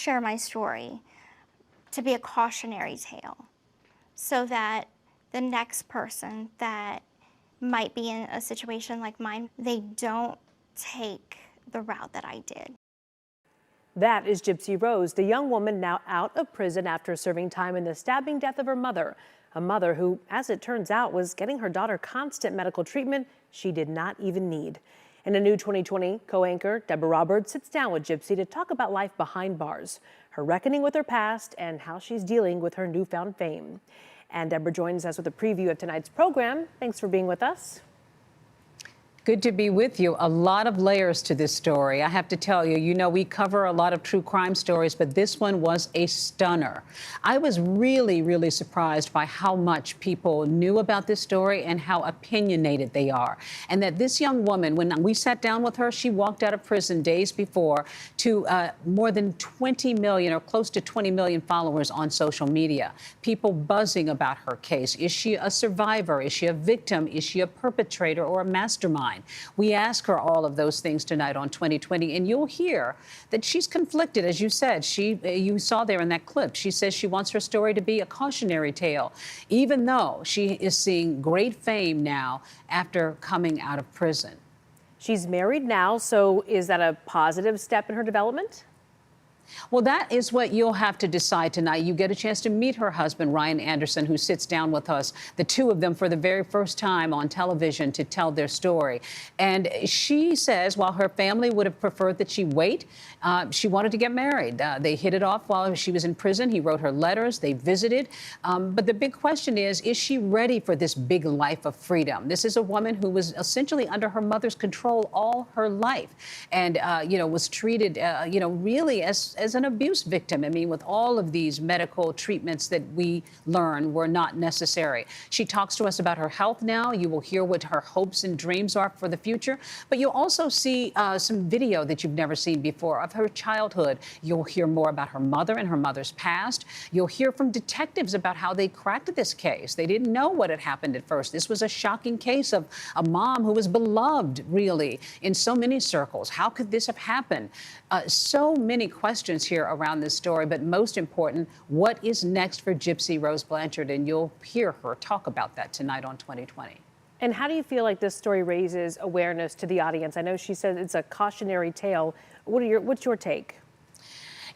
share my story to be a cautionary tale so that the next person that might be in a situation like mine, they don't take the route that I did. That is Gypsy Rose, the young woman now out of prison after serving time in the stabbing death of her mother. A mother who, as it turns out, was getting her daughter constant medical treatment she did not even need. In a new 2020, co-anchor Deborah Roberts sits down with Gypsy to talk about life behind bars, her reckoning with her past, and how she's dealing with her newfound fame. And Deborah joins us with a preview of tonight's program. Thanks for being with us. Good to be with you. A lot of layers to this story. I have to tell you, we cover a lot of true crime stories, but this one was a stunner. I was really, really surprised by how much people knew about this story and how opinionated they are. And that this young woman, when we sat down with her, she walked out of prison days before to more than 20 million or close to 20 million followers on social media. People buzzing about her case. Is she a survivor? Is she a victim? Is she a perpetrator or a mastermind? We ask her all of those things tonight on 2020, and you'll hear that she's conflicted, as you said. You saw there in that clip, she says she wants her story to be a cautionary tale, even though she is seeing great fame now after coming out of prison. She's married now, so is that a positive step in her development? Well, that is what you'll have to decide tonight. You get a chance to meet her husband, Ryan Anderson, who sits down with us, the two of them for the very first time on television to tell their story. And she says while her family would have preferred that she wait, she wanted to get married. They hit it off while she was in prison. He wrote her letters. They visited. But the big question is she ready for this big life of freedom? This is a woman who was essentially under her mother's control all her life and, was treated, really as an abuse victim. I mean, with all of these medical treatments that we learn were not necessary. She talks to us about her health now. You will hear what her hopes and dreams are for the future. But you'll also see some video that you've never seen before of her childhood. You'll hear more about her mother and her mother's past. You'll hear from detectives about how they cracked this case. They didn't know what had happened at first. This was a shocking case of a mom who was beloved, really, in so many circles. How could this have happened? So many questions here around this story, but most important, what is next for Gypsy Rose Blanchard? And you'll hear her talk about that tonight on 2020. And how do you feel like this story raises awareness to the audience? I know she said it's a cautionary tale. What's your take?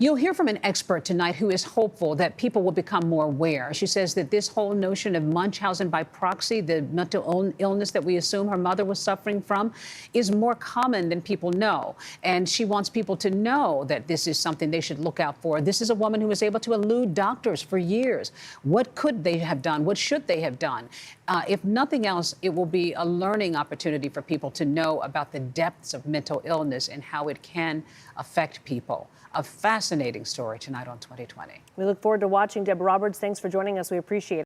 You'll hear from an expert tonight who is hopeful that people will become more aware. She says that this whole notion of Munchausen by proxy, the mental illness that we assume her mother was suffering from, is more common than people know. And she wants people to know that this is something they should look out for. This is a woman who was able to elude doctors for years. What could they have done? What should they have done? If nothing else, it will be a learning opportunity for people to know about the depths of mental illness and how it can affect people. A fascinating story tonight on 2020. We look forward to watching. Deborah Roberts, thanks for joining us. We appreciate it.